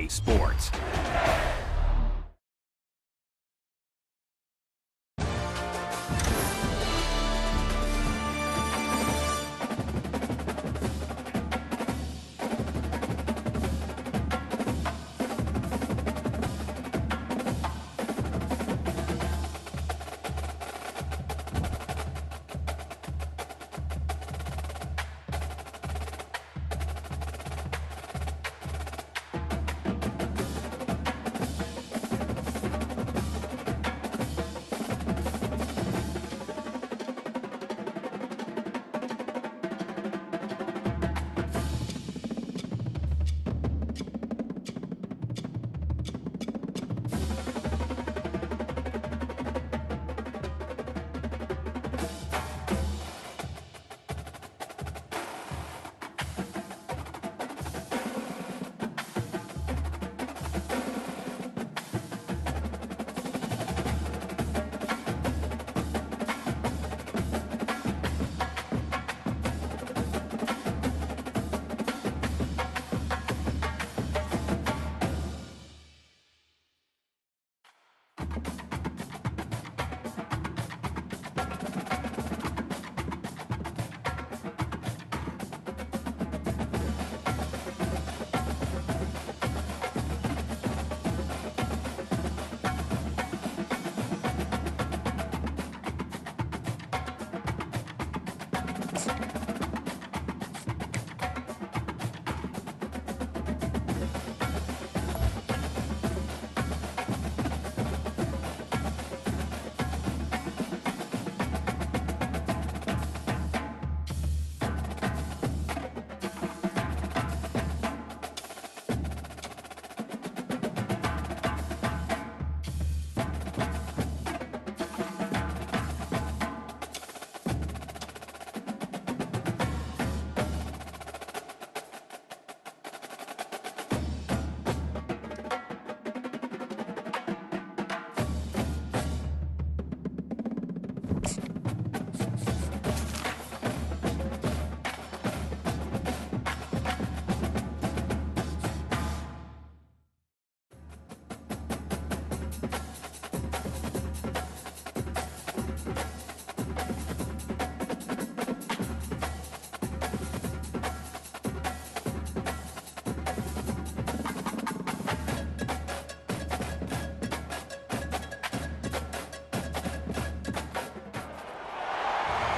EA Sports.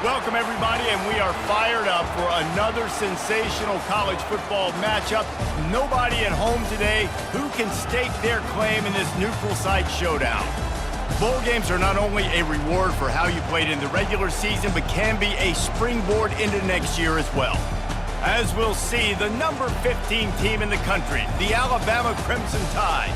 Welcome, everybody, and we are fired up for another sensational college football matchup. Nobody at home today who can stake their claim in this neutral site showdown. Bowl games are not only a reward for how you played in the regular season, but can be a springboard into next year as well. As we'll see, the number 15 team in the country, the Alabama Crimson Tide,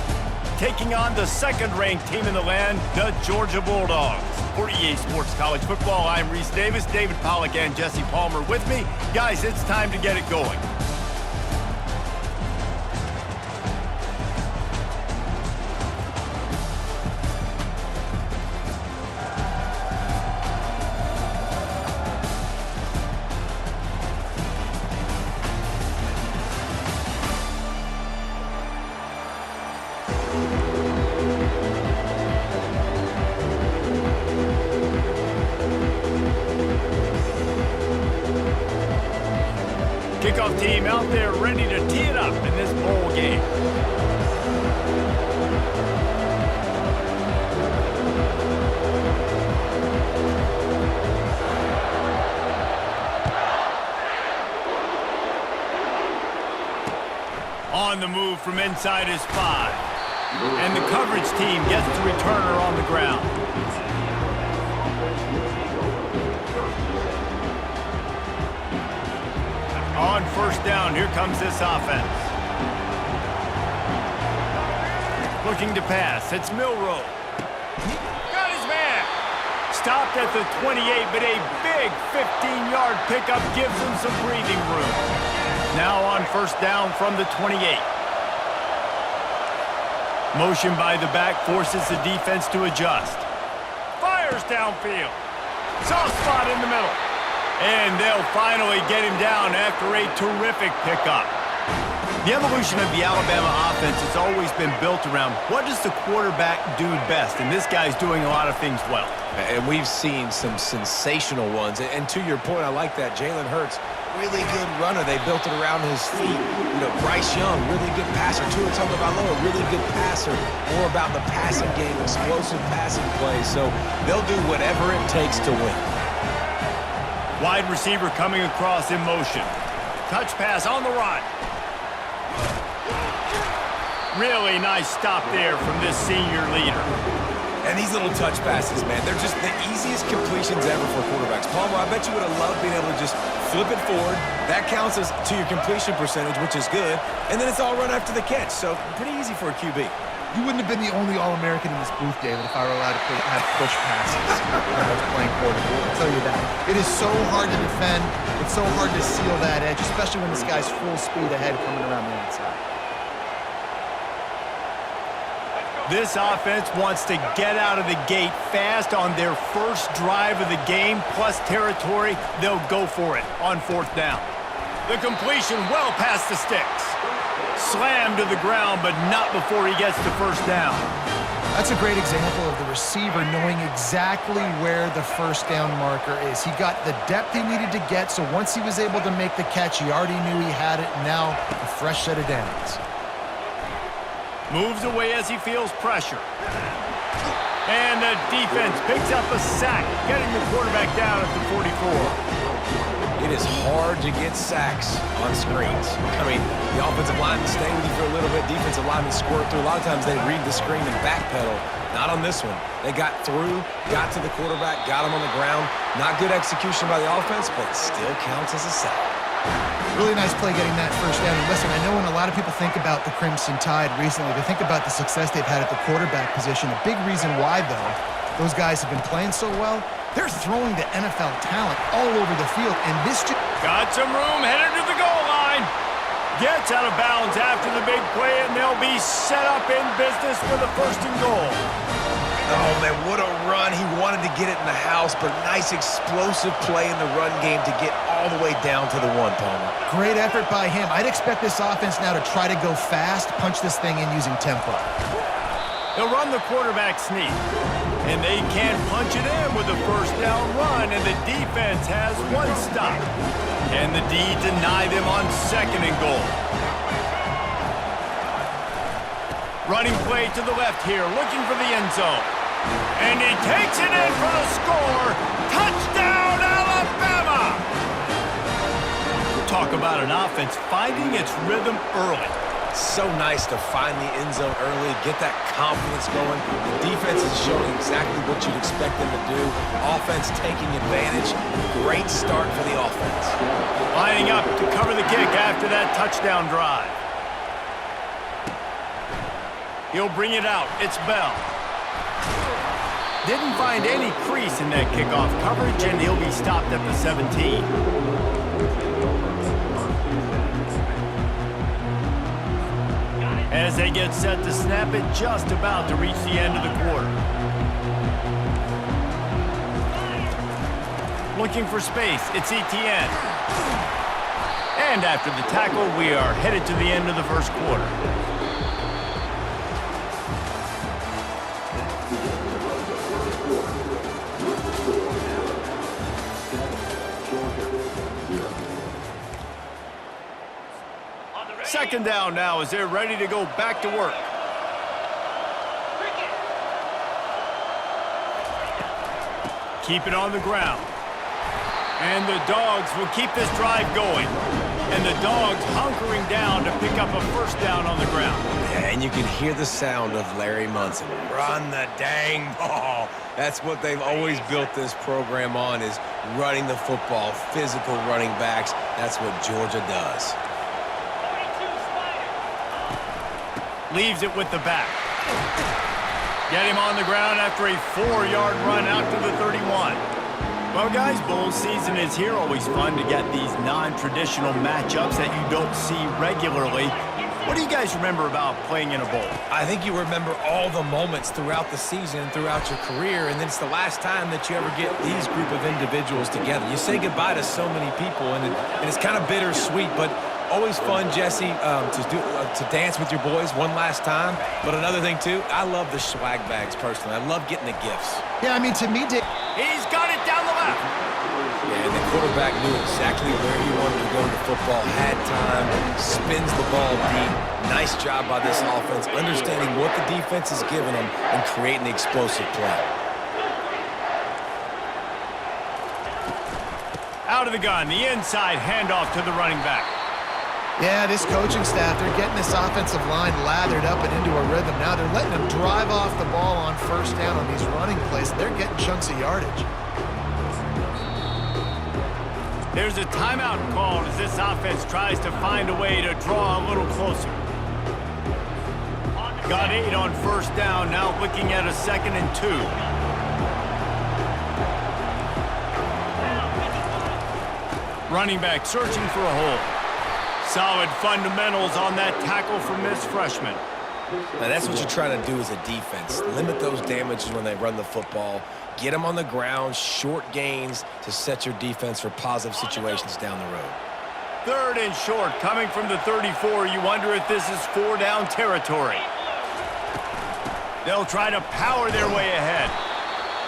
taking on the second-ranked team in the land, the Georgia Bulldogs. For EA Sports College Football, I'm Reese Davis, David Pollack, and Jesse Palmer with me. Guys, it's time to get it going. Kickoff team out there ready to tee it up in this bowl game. On the move from inside his 5. And the coverage team gets the returner on the ground. On first down, here comes this offense. Looking to pass, it's Milroe. Got his man. Stopped at the 28, but a big 15-yard pickup gives him some breathing room. Now on first down from the 28. Motion by the back forces the defense to adjust. Fires downfield. Soft spot in the middle. And they'll finally get him down after a terrific pickup. The evolution of the Alabama offense has always been built around what does the quarterback do best, and this guy's doing a lot of things well. And we've seen some sensational ones. And to your point, I like that. Jalen Hurts, really good runner. They built it around his feet. You know, Bryce Young, really good passer. Tua Tagovailoa, really good passer. More about the passing game, explosive passing plays. So they'll do whatever it takes to win. Wide receiver coming across in motion. Touch pass on the run. Really nice stop there from this senior leader. And these little touch passes, man, they're just the easiest completions ever for quarterbacks. Palmer, I bet you would have loved being able to just flip it forward. That counts as to your completion percentage, which is good. And then it's all run after the catch. So pretty easy for a QB. You wouldn't have been the only All-American in this booth, David, if I were allowed to have push passes when I was playing quarterback. I'll tell you that. It is so hard to defend. It's so hard to seal that edge, especially when this guy's full speed ahead coming around the outside. This offense wants to get out of the gate fast on their first drive of the game, plus territory. They'll go for it on fourth down. The completion well past the sticks. Slammed to the ground, but not before he gets to first down. That's a great example of the receiver knowing exactly where the first down marker is. He got the depth he needed to get, so once he was able to make the catch, he already knew he had it. Now, a fresh set of downs. Moves away as he feels pressure. And the defense picks up a sack, getting the quarterback down at the 44. It is hard to get sacks on screens. I mean, the offensive linemen stay with you for a little bit. Defensive linemen squirt through. A lot of times they read the screen and backpedal. Not on this one. They got through, got to the quarterback, got him on the ground. Not good execution by the offense, but it still counts as a sack. Really nice play getting that first down. And listen, I know when a lot of people think about the Crimson Tide recently, they think about the success they've had at the quarterback position. A big reason why, though, those guys have been playing so well, they're throwing to NFL talent all over the field. And this got some room, headed to the goal line. Gets out of bounds after the big play, and they'll be set up in business for the first and goal. Oh, man, what a run. He wanted to get it in the house, but nice explosive play in the run game to get all the way down to the one, Palmer. Great effort by him. I'd expect this offense now to try to go fast, punch this thing in using tempo. They'll run the quarterback sneak, and they can punch it in with a first down run, and the defense has one stop. Can the D deny them on second and goal? Running play to the left here, looking for the end zone. And he takes it in for the score. Touchdown, Alabama! Talk about an offense finding its rhythm early. So nice to find the end zone early, get that confidence going. The defense is showing exactly what you'd expect them to do. Offense taking advantage. Great start for the offense. Lining up to cover the kick after that touchdown drive. He'll bring it out. It's Bell. Didn't find any crease in that kickoff coverage, and he'll be stopped at the 17. As they get set to snap it, just about to reach the end of the quarter. Looking for space, it's Etienne. And after the tackle, we are headed to the end of the first quarter. Second down now as they're ready to go back to work. Keep it on the ground. And the Dogs will keep this drive going. And the Dogs hunkering down to pick up a first down on the ground. Yeah, and you can hear the sound of Larry Munson. Run the dang ball. That's what they've always built this program on, is running the football, physical running backs. That's what Georgia does. Leaves it with the back. Get him on the ground after a 4-yard run out to the 31. Well, guys, bowl season is here. Always fun to get these non-traditional matchups that you don't see regularly. What do you guys remember about playing in a bowl? I think you remember all the moments throughout the season, throughout your career, and then it's the last time that you ever get these group of individuals together. You say goodbye to so many people, and it's kind of bittersweet, but Always fun, Jesse, to dance with your boys one last time. But another thing, too, I love the swag bags, personally. I love getting the gifts. Yeah, I mean, to me, Dick. He's got it down the left. Yeah, and the quarterback knew exactly where he wanted to go in the football, had time, spins the ball deep. Nice job by this offense, understanding what the defense is giving them and creating the explosive play. Out of the gun, the inside handoff to the running back. Yeah, this coaching staff, they're getting this offensive line lathered up and into a rhythm. Now they're letting them drive off the ball on first down on these running plays. They're getting chunks of yardage. There's a timeout called as this offense tries to find a way to draw a little closer. Got 8 on first down, now looking at a 2nd and 2. Running back searching for a hole. Solid fundamentals on that tackle from this freshman. Now, that's what you're trying to do as a defense. Limit those damages when they run the football. Get them on the ground, short gains to set your defense for positive situations down the road. 3rd and short, coming from the 34. You wonder if this is 4-down territory. They'll try to power their way ahead.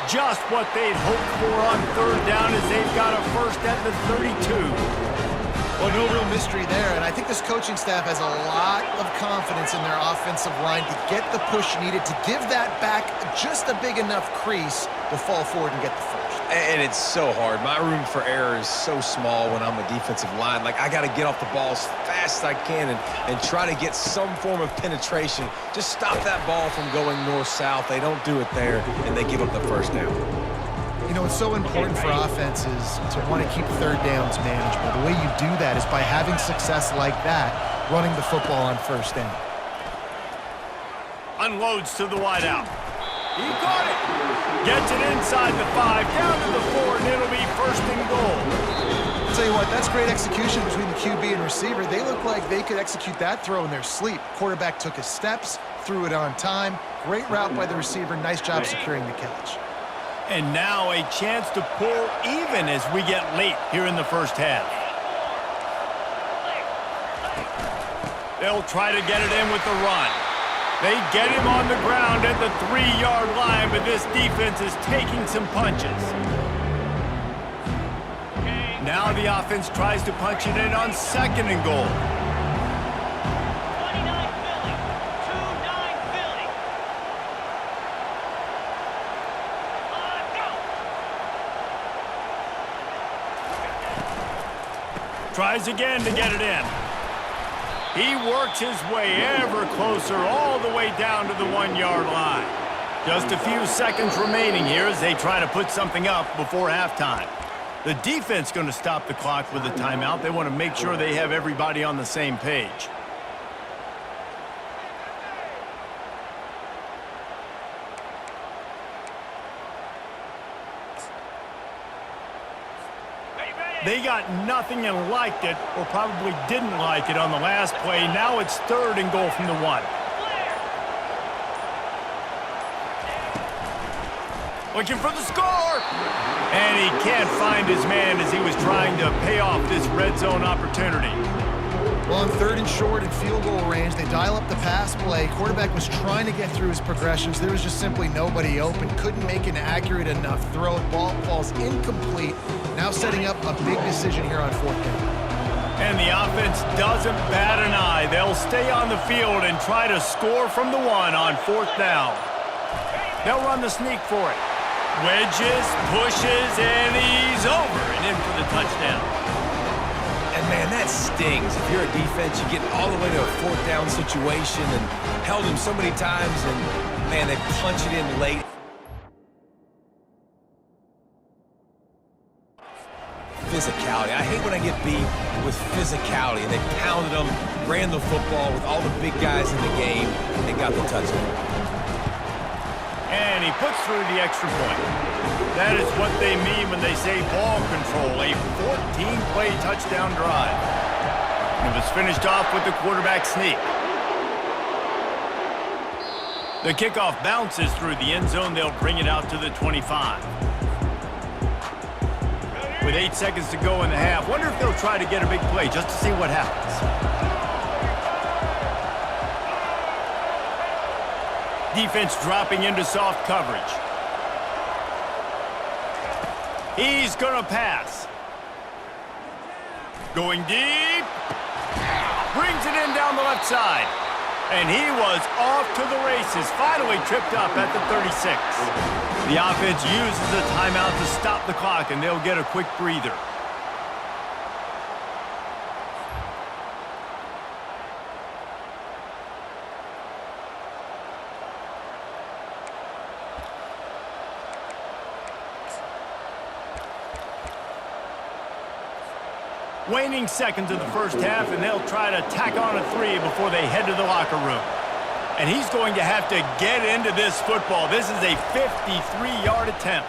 Just what they'd hoped for on 3rd down as they've got a first at the 32. Well, no real mystery there, and I think this coaching staff has a lot of confidence in their offensive line to get the push needed to give that back just a big enough crease to fall forward and get the first. And it's so hard. My room for error is so small when I'm a defensive line. Like, I got to get off the ball as fast as I can and try to get some form of penetration. Just stop that ball from going north-south. They don't do it there, and they give up the first down. You know, it's so important for offenses to want to keep 3rd downs manageable. The way you do that is by having success like that, running the football on first down. Unloads to the wideout. He got it. Gets it inside the 5, down to the 4, and it'll be 1st and goal. I'll tell you what, that's great execution between the QB and receiver. They look like they could execute that throw in their sleep. Quarterback took his steps, threw it on time. Great route by the receiver. Nice job securing the catch. And now a chance to pull even as we get late here in the first half. They'll try to get it in with the run. They get him on the ground at the 3-yard line, but this defense is taking some punches. Now the offense tries to punch it in on 2nd and goal. Tries again to get it in. He works his way ever closer all the way down to the 1-yard line. Just a few seconds remaining here as they try to put something up before halftime. The defense going to stop the clock with a timeout. They want to make sure they have everybody on the same page. They got nothing and liked it, or probably didn't like it on the last play. Now it's 3rd and goal from the 1. Looking for the score! And he can't find his man as he was trying to pay off this red zone opportunity. Well, on 3rd and short and field goal range, they dial up the pass play. Quarterback was trying to get through his progressions. There was just simply nobody open. Couldn't make an accurate enough throw. Ball falls incomplete. Now setting up a big decision here on 4th down. And the offense doesn't bat an eye. They'll stay on the field and try to score from the 1 on 4th down. They'll run the sneak for it. Wedges, pushes, and he's over and in for the touchdown. And, man, that stings. If you're a defense, you get all the way to a 4th down situation and held him so many times, and, man, they punch it in late. Physicality. I hate when I get beat with physicality. And they pounded them, ran the football with all the big guys in the game, and got the touchdown. And he puts through the extra point. That is what they mean when they say ball control, a 14-play touchdown drive. And it was finished off with the quarterback sneak. The kickoff bounces through the end zone. They'll bring it out to the 25. With 8 seconds to go in the half, wonder if they'll try to get a big play just to see what happens. Defense dropping into soft coverage. He's going to pass. Going deep. Brings it in down the left side. And he was off to the races, finally tripped up at the 36. The offense uses the timeout to stop the clock, and they'll get a quick breather. Waning seconds of the first half, and they'll try to tack on a 3 before they head to the locker room. And he's going to have to get into this football. This is a 53-yard attempt.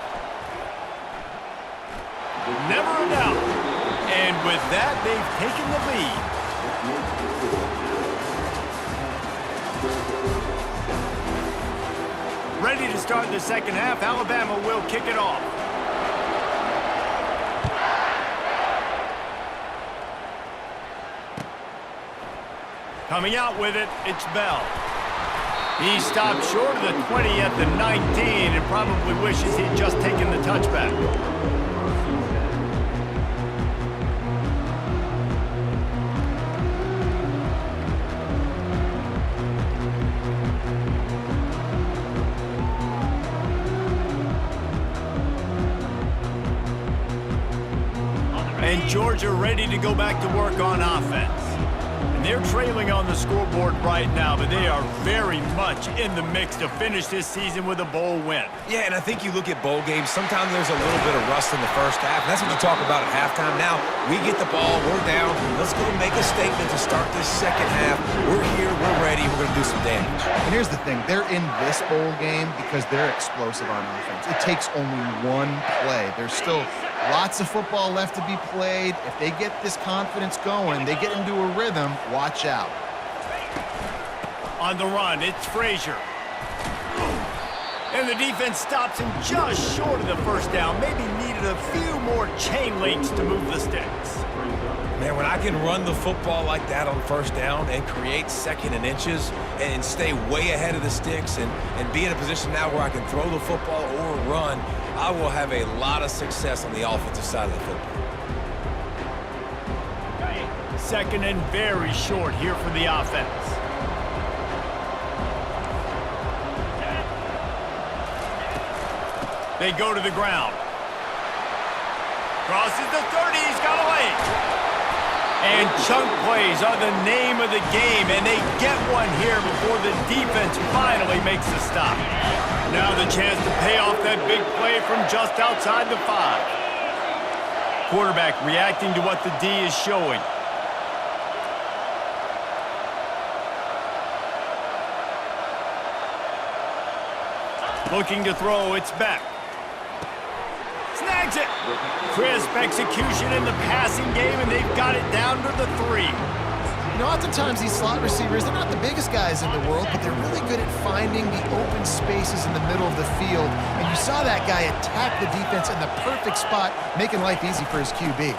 Never a doubt. And with that, they've taken the lead. Ready to start the second half. Alabama will kick it off. Coming out with it, it's Bell. He stopped short of the 20 at the 19 and probably wishes he'd just taken the touchback. And Georgia ready to go back to work on offense. They're trailing on the scoreboard right now, but they are very much in the mix to finish this season with a bowl win. Yeah, and I think you look at bowl games, sometimes there's a little bit of rust in the first half, and that's what you talk about at halftime. Now, we get the ball, we're down, let's go make a statement to start this second half. We're here, we're ready, we're going to do some damage. And here's the thing, they're in this bowl game because they're explosive on offense. It takes only one play. There's still lots of football left to be played. If they get this confidence going, they get into a rhythm, watch out. On the run, it's Frazier. And the defense stops him just short of the first down. Maybe needed a few more chain links to move the sticks. Man, when I can run the football like that on first down and create second and inches and stay way ahead of the sticks and be in a position now where I can throw the football or run, I will have a lot of success on the offensive side of the football. Second and very short here for the offense. They go to the ground. Crosses the 30, he's got a leg. And chunk plays are the name of the game, and they get one here before the defense finally makes the stop. Now the chance to pay off that big play from just outside the 5. Quarterback reacting to what the D is showing. Looking to throw, it's Beck. Snags it. Crisp execution in the passing game, and they've got it down to the 3. You know, oftentimes these slot receivers, they're not the biggest guys in the world, but they're really good at finding the open spaces in the middle of the field. And you saw that guy attack the defense in the perfect spot, making life easy for his QB.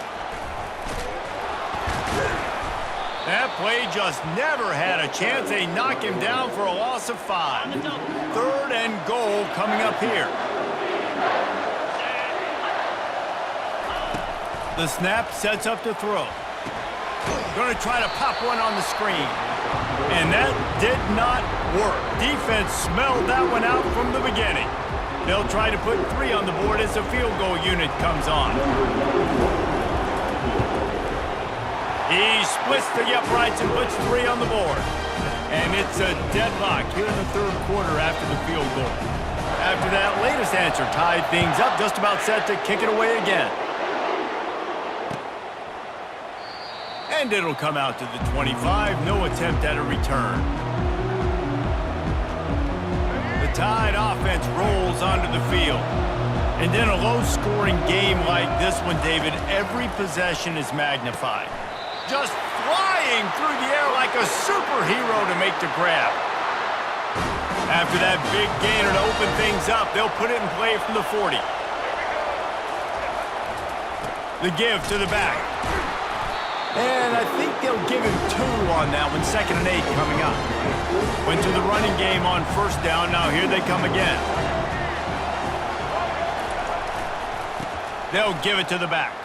That play just never had a chance. They knock him down for a loss of 5. Third and goal coming up here. The snap sets up to throw. Going to try to pop one on the screen. And that did not work. Defense smelled that one out from the beginning. They'll try to put 3 on the board as the field goal unit comes on. He splits the uprights and puts 3 on the board. And it's a deadlock here in the third quarter after the field goal. After that latest answer tied things up, just about set to kick it away again. And it'll come out to the 25. No attempt at a return. The Tide offense rolls onto the field. And in a low-scoring game like this one, David, every possession is magnified. Just flying through the air like a superhero to make the grab. After that big gainer to open things up, they'll put it in play from the 40. The give to the back. And I think they'll give him 2 on that one. 2nd and 8 coming up. Went to the running game on 1st down. Now here they come again. They'll give it to the back.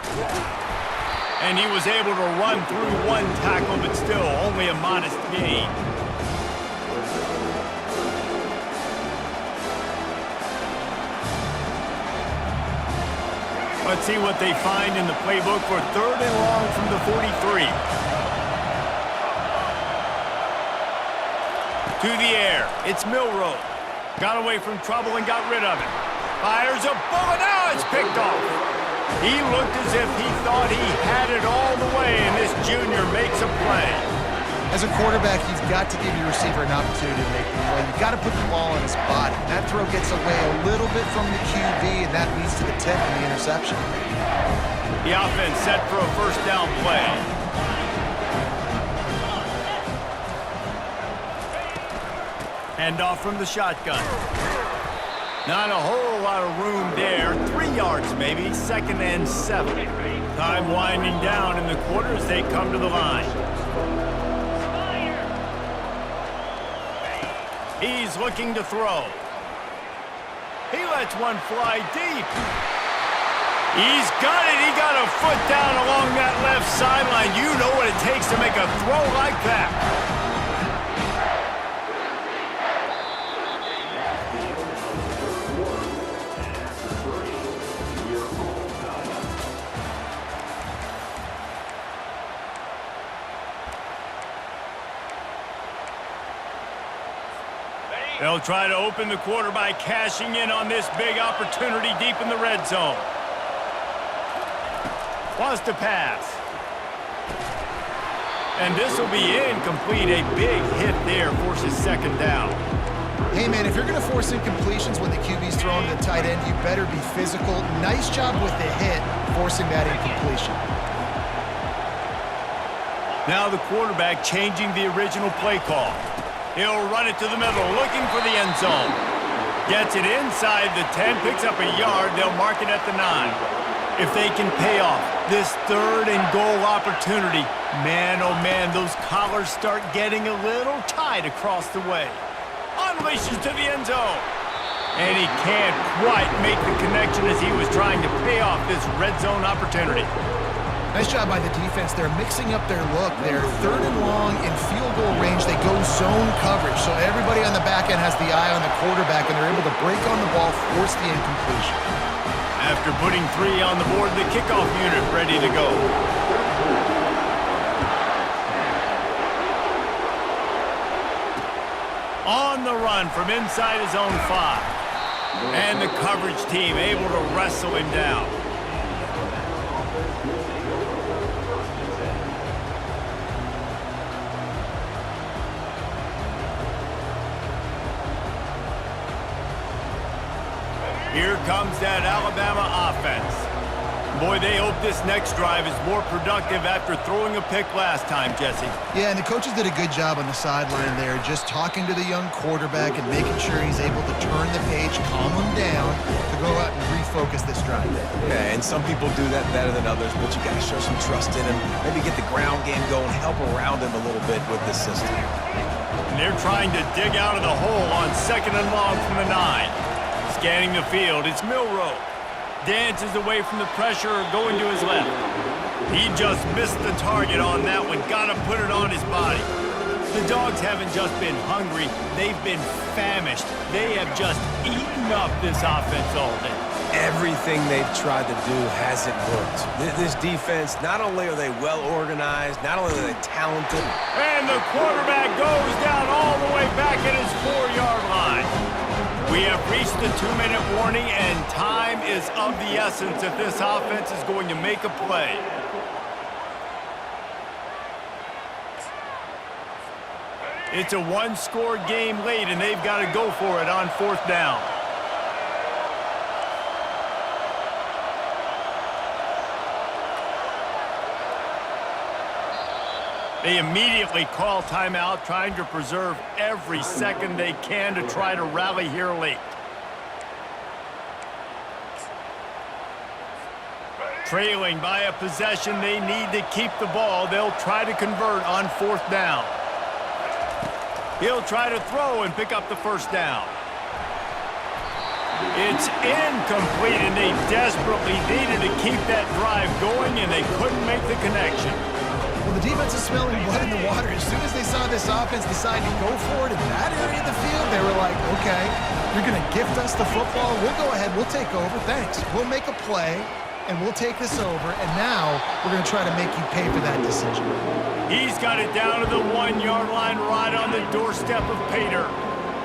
And he was able to run through 1 tackle, but still only a modest gain. Let's see what they find in the playbook for 3rd and long from the 43. To the air. It's Milroe. Got away from trouble and got rid of it. Fires a bullet. Now it's picked off. He looked as if he thought he had it all the way, and this junior makes a play. As a quarterback, you've got to give your receiver an opportunity to make the play. You've got to put the ball on his body. That throw gets away a little bit from the QB, and that leads to the tip and the interception. The offense set for a 1st down play. Handoff from the shotgun. Not a whole lot of room there. 3 yards maybe. 2nd and 7. Time winding down in the quarter as they come to the line. He's looking to throw. He lets one fly deep. He's got it. He got a foot down along that left sideline. You know what it takes to make a throw like that. They'll try to open the quarter by cashing in on this big opportunity deep in the red zone. Wants to pass. And this will be incomplete. A big hit there forces 2nd down. Hey, man, if you're going to force incompletions when the QB's throwing to the tight end, you better be physical. Nice job with the hit, forcing that incompletion. Now the quarterback changing the original play call. He'll run it to the middle, looking for the end zone. Gets it inside the 10, picks up a yard. They'll mark it at the 9. If they can pay off this 3rd and goal opportunity, man, oh man, those collars start getting a little tight across the way. Unleashes to the end zone. And he can't quite make the connection as he was trying to pay off this red zone opportunity. Nice job by the defense. They're mixing up their look. They're 3rd and long in field goal range. They go zone coverage. So everybody on the back end has the eye on the quarterback, and they're able to break on the ball, force the incompletion. After putting 3 on the board, the kickoff unit ready to go. On the run from inside his own 5. And the coverage team able to wrestle him down. Here comes that Alabama offense. Boy, they hope this next drive is more productive after throwing a pick last time, Jesse. Yeah, and the coaches did a good job on the sideline there, just talking to the young quarterback and making sure he's able to turn the page, calm him down, to go out and refocus this drive. Yeah, and some people do that better than others, but you got to show some trust in him. Maybe get the ground game going, help around him a little bit with this system. And they're trying to dig out of the hole on 2nd and long from the 9. Scanning the field, it's Milroe. Dances away from the pressure, going to his left. He just missed the target on that one. Got to put it on his body. The Dogs haven't just been hungry. They've been famished. They have just eaten up this offense all day. Everything they've tried to do hasn't worked. This defense, not only are they well organized, not only are they talented. And the quarterback goes down all the way back at his 4-yard line. We have reached the 2-minute warning, and time is of the essence if this offense is going to make a play. It's a 1-score game late, and they've got to go for it on 4th down. They immediately call timeout, trying to preserve every second they can to try to rally here late. Trailing by a possession, they need to keep the ball. They'll try to convert on 4th down. He'll try to throw and pick up the first down. It's incomplete, and they desperately needed to keep that drive going, and they couldn't make the connection. Well, the defense is smelling blood in the water. As soon as they saw this offense decide to go for it in that area of the field, they were like, okay, you're going to gift us the football. We'll go ahead. We'll take over. Thanks. We'll make a play, and we'll take this over, and now we're going to try to make you pay for that decision. He's got it down to the 1-yard line right on the doorstep of Pater.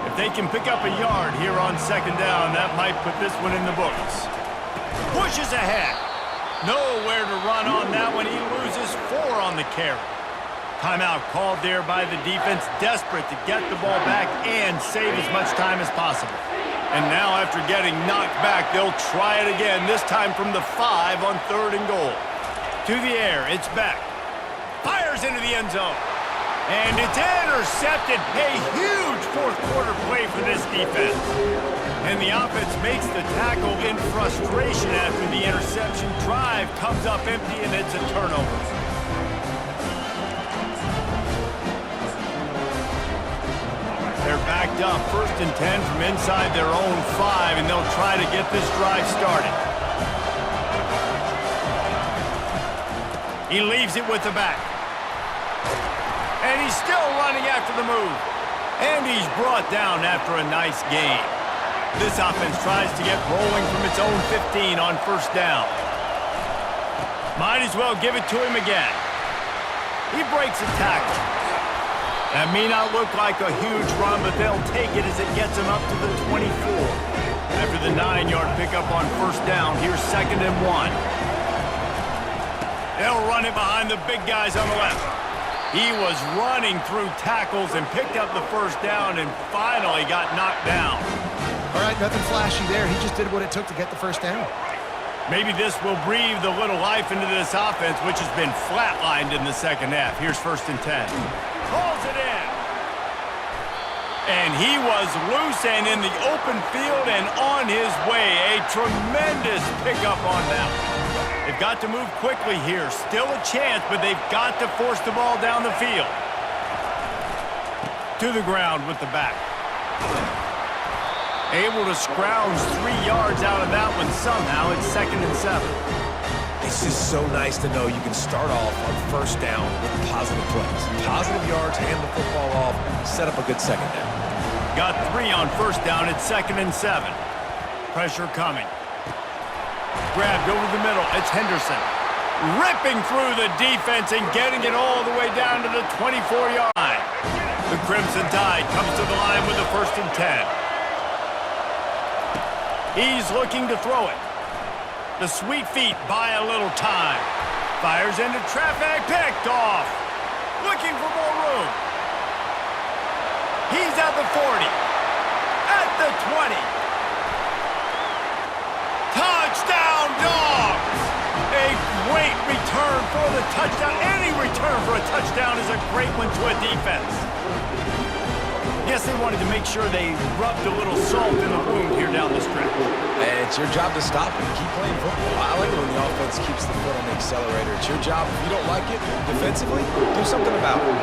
If they can pick up a yard here on 2nd down, that might put this one in the books. Pushes ahead. Nowhere to run on that one. He loses 4 on the carry. Timeout called there by the defense, desperate to get the ball back and save as much time as possible. And now after getting knocked back, they'll try it again, this time from the 5 on 3rd and goal. To the air, it's back. Fires into the end zone. And it's intercepted. A huge 4th quarter play for this defense. And the offense makes the tackle in frustration after the interception. Drive comes up empty, and it's a turnover. They're backed up, 1st and 10 from inside their own 5, and they'll try to get this drive started. He leaves it with the back. And he's still running after the move. And he's brought down after a nice gain. This offense tries to get rolling from its own 15 on 1st down. Might as well give it to him again. He breaks a tackle. That may not look like a huge run, but they'll take it as it gets him up to the 24. After the 9-yard pickup on 1st down, here's 2nd and 1. They'll run it behind the big guys on the left. He was running through tackles and picked up the 1st down and finally got knocked down. All right, nothing flashy there. He just did what it took to get the 1st down. Maybe this will breathe a little life into this offense, which has been flatlined in the 2nd half. Here's 1st and 10. Pulls it in. And he was loose and in the open field and on his way. A tremendous pickup on that. They've got to move quickly here. Still a chance, but they've got to force the ball down the field. To the ground with the back. Able to scrounge 3 yards out of that one somehow. It's 2nd and 7. It's just so nice to know you can start off on 1st down with positive plays. Positive yards, hand the football off, set up a good 2nd down. Got 3 on 1st down. It's 2nd and 7. Pressure coming. Grabbed over the middle. It's Henderson. Ripping through the defense and getting it all the way down to the 24-yard line. The Crimson Tide comes to the line with a 1st and 10. He's looking to throw it. The sweet feet buy a little time. Fires into traffic. Picked off. Looking for more room. He's at the 40. At the 20. Touchdown, Dogs! A great return for the touchdown. Any return for a touchdown is a great one to a defense. Yes, they wanted to make sure they rubbed a little salt in the wound here down the stretch. And it's your job to stop it and keep playing football. I like it when the offense keeps the foot on the accelerator. It's your job. If you don't like it defensively, do something about it.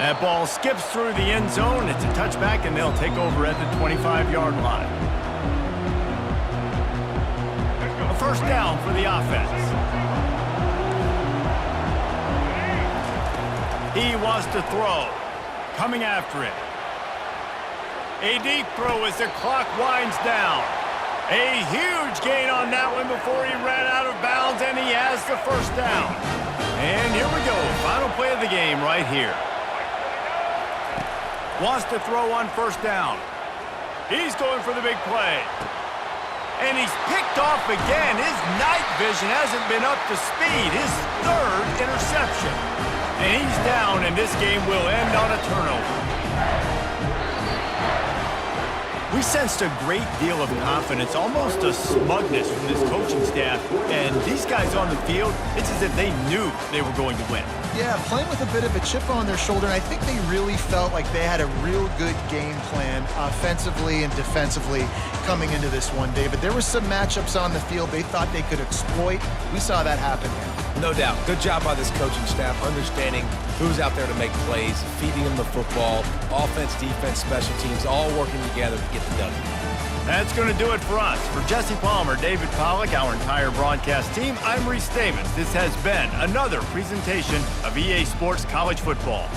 That ball skips through the end zone. It's a touchback, and they'll take over at the 25-yard line. A 1st down for the offense. He wants to throw. Coming after it. A deep throw as the clock winds down. A huge gain on that one before he ran out of bounds, and he has the 1st down. And here we go. Final play of the game right here. Wants to throw on 1st down. He's going for the big play. And he's picked off again. His night vision hasn't been up to speed. His 3rd interception. And he's down, and this game will end on a turnover. We sensed a great deal of confidence, almost a smugness from this coaching staff. And these guys on the field, it's as if they knew they were going to win. Yeah, playing with a bit of a chip on their shoulder, and I think they really felt like they had a real good game plan offensively and defensively coming into this one, David. There were some matchups on the field they thought they could exploit. We saw that happen here. No doubt. Good job by this coaching staff, understanding who's out there to make plays, feeding them the football, offense, defense, special teams, all working together to get the W. That's going to do it for us. For Jesse Palmer, David Pollack, our entire broadcast team, I'm Reese Davis. This has been another presentation of EA Sports College Football.